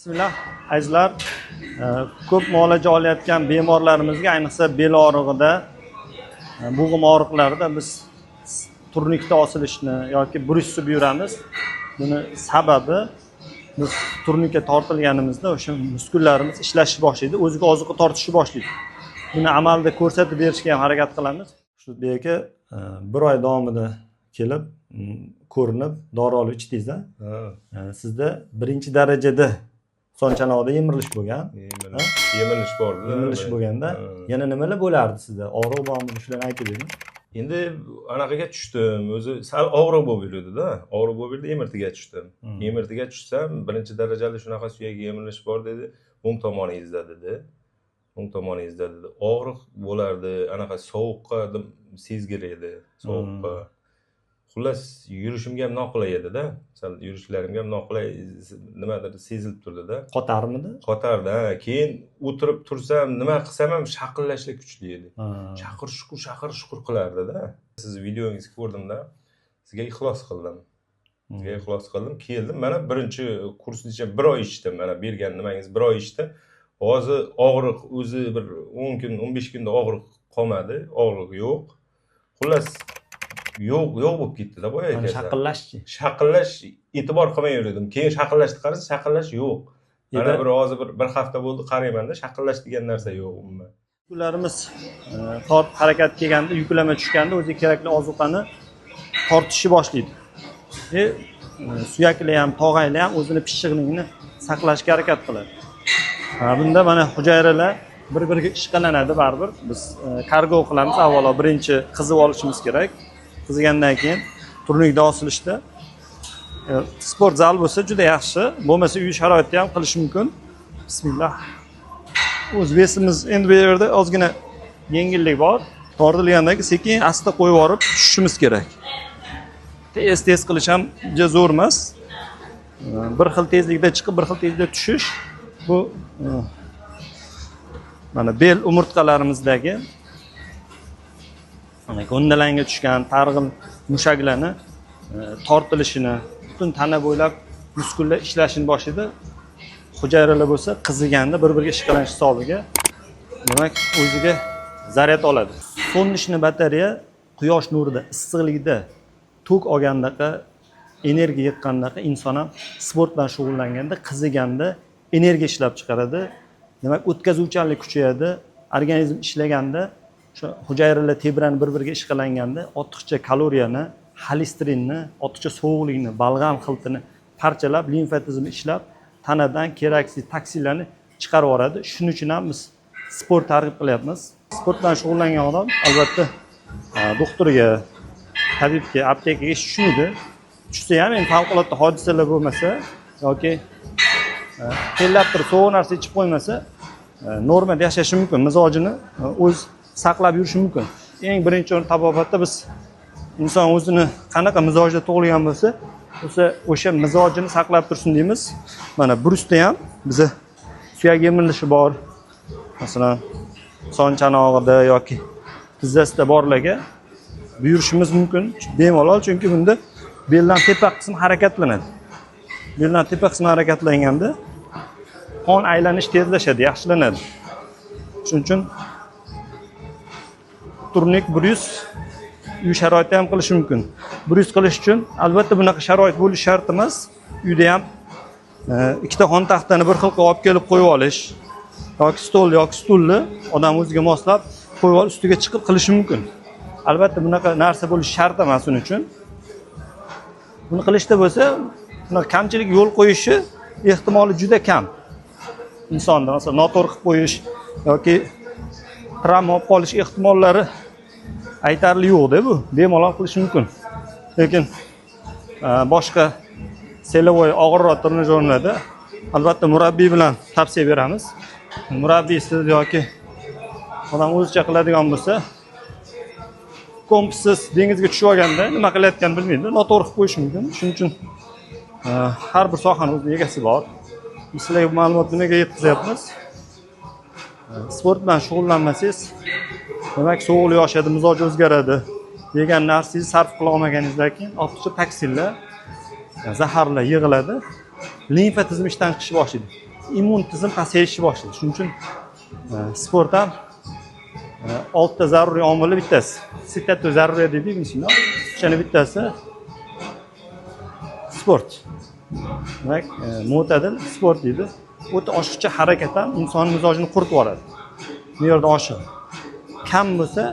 Bismillah, azizlar, ko'p muolaja olayotgan bemorlarimizga, ayniqsa bel og'rig'ida, bo'g'im og'riqlarida biz turnikda osilishni yoki burishib yuramiz. Buni sababi biz turnikka tortilganimizda o'sha muskullarimiz ishlashni boshlaydi, o'ziga ozuqa tortishni boshlaydi. Buni amalda ko'rsatib berishga ham harakat qilamiz. Shu aka 1 oy davomida kelib, ko'rinib, dori olib ichdingiz-a? Sizda 1-darajada son chanog'ida yemirilish bo'lgan. Yemirilish bordi. Yemirilish bo'lganda yana nimalar bo'lardi sizda? Og'riq bormi? Shularni aytib bering. Endi anaqaga tushdim. O'zi sal og'riq bo'lib yurdi-da. Og'riq bo'lib yurdi, emirtiga tushdim. Emirtiga tushsam, 1-darajali shunaqa suyak yemirilish bor dedi. O'ng tomoningizda dedi. O'ng tomoningizda dedi. Og'riq bo'lardi, anaqa sovuqqa sezgir edi, sovuqqa. Xullas, yurishimga ham noqulay edi-da. Sal yurishlarimga ham noqulay, nimadir sezilib turdi-da. Qotarmidi? Qotardi. Keyin o'tirib tursam, nima qilsam ham shaqillashlar kuchli edi. Shaqir shukur qilardi-da. Siz videongizni ko'rdim-da. Sizga ixlos qildim. Keldim. Mana birinchi kursgacha 1 oy ichdim. Mana bergan nimangiz 1 oy ichdim. Hozir og'riq o'zi bir 10 kun, 15 kunda og'riq qolmadi. Og'riq yo'q. Xullas yo'q bo'lib ketdi-da boya aka. Shaqillash e'tibor qilmay yurdim. Keyin shaqillashni qarasa, shaqillash yo'q. Mana hozir bir hafta bo'ldi qarayman-da, shaqillash degan narsa yo'q umuman. Muskullarimiz tort harakat kelganda, yuklama tushganda o'ziga kerakli ozuqani tortishni boshlaydi. Suyaklar ham, tog'aylar ham o'zini pishiqligini saqlashga harakat qiladi. Bunda mana hujayralar bir-biriga ishqalanadi baribir. Biz kargo qilamiz. Avvalo birinchi qizib olishimiz kerak. Qizigandan keyin turnikda osilishda sport zal bo'lsa juda yaxshi, bo'lmasa uy sharoitida ham qilish mumkin. Bismillah. O'z besimiz endi bu yerda ozgina yengillik bor. Tortilganda sekin asta qo'yib yorib tushishimiz kerak. Tez qilish ham juda zo'r emas. Bir xil tezlikda chiqib, bir xil tezlikda tushish bu mana bel umurtqalarimizdagi go'ndalanga tushgan targ'il mushaklarni tortilishini, butun tana bo'ylab muskullar ishlashini boshlaydi. Hujayralar bo'lsa qiziganda bir-biriga ishqalanish hisobiga demak o'ziga zaryad oladi. So'nishni batareya quyosh nurida, issiqlikda tok olgandaqa, energiya yiqqandaqa inson ham sport bilan shug'ullanganda, qiziganda energiya ishlab chiqaradi. Demak, o'tkazuvchanlik kuchayadi. Organizm ishlaganda o'sha hujayralar tebranib bir-biriga ishqalanganda ortiqcha kaloriyani, xolesterinni, ortiqcha sovuqlikni, balg'am xiltini parchalab, limfa tizimi ishlab, tanadan keraksiz toksinlarni chiqarib yuboradi. Shuning uchun ham biz sport targ'ib qilyapmiz. Sport bilan shug'ullangan odam albatta doktorga, tabibga, aptekaga tushmaydi. Tushsa ham endi favqulodda hodisalar bo'lmasa yoki tellab turib sovuq narsa ichib qo'ymasa, normada yashashi mumkin, mizojini o'z saqlab yurishi mumkin. Eng birinchi o'rin tabobatda biz inson o'zini qanaqa mizojda tug'ilgan bo'lsa, o'sha mizojini saqlab tursin deymiz. Mana brusda ham biza suyak yemirilishi bor. Masalan, son chanog'ida yoki tizzasida borlarga buyurishimiz mumkin. Bemalol, chunki bunda beldan tepa qism harakatlanadi. Beldan tepa qismi harakatlanganda qon aylanish tezlashadi, yaxshilanadi. Shuning uchun turnik bryus uy sharoitida ham qilish mumkin. Bryus qilish uchun albatta bunaqa sharoit bo'lishi shart emas. Uyda ham ikkita xon taxtani bir xil qilib olib kelib qo'yib olish yoki stol yoki stulni odam o'ziga moslab qo'yib olib ustiga chiqib qilishi mumkin. Albatta bunaqa narsa bo'lishi shart emas uning uchun. Buni qilishda bo'lsa, bunaqa kamchilik yo'l qo'yishi ehtimoli juda kam. Insonda masalan noto'g'ri qilib qo'yish yoki travma olib qolish ehtimollari aytarli yo'q-da bu. Bemalol qilish mumkin. Lekin boshqa selovoy og'irroq trenajyorlarda albatta murabbiy bilan tavsiya beramiz. Murabbiy siz yoki odam o'zicha qiladigan bo'lsa, kompsiz dengizga tushib olganda nima qilayotganini bilmaydi, noto'g'ri qilib qo'yish mumkin. Shuning uchun har bir sohaning o'z egasi bor. Sizlarga bu ma'lumotni nimaga yetkazyapmiz? Sport bilan shug'ullanmasangiz, demak sovuqlik oshadi, mizoj o'zgaradi. Yegan narsangizni sarf qila olmaganingizdan keyin ortiqcha toksinlar, zaharlar yig'iladi. Limfa tizimi ishdan chiqishni boshlaydi. immun tizim pasayishni boshlaydi. Shuning uchun sport ham 6 ta zaruriy omili bittasi. Sittatu zaruriy deydi ingliz. O'shani bittasi sport. Demak, mo'tadil sport deydi. O'ta oshiqcha harakat ham inson mizojini quritib yuboradi. Me'yordan oshiq. Kam bo'lsa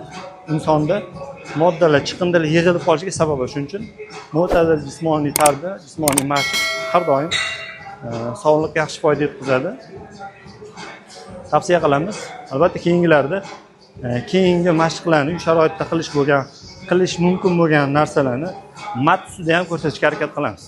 insonda moddalar, chiqindilar yig'ilib qolishiga sabab bo'ladi. Shuning uchun mo'tadil jismoniy tarbiya, jismoniy mashq har doim sog'liqqa yaxshi foyda yetkazadi. Tavsiya qilamiz. Albatta keyingilarda keyingi mashqlarni uy sharoitida qilish mumkin bo'lgan narsalarni mat ustida ham ko'rsatishga harakat qilamiz.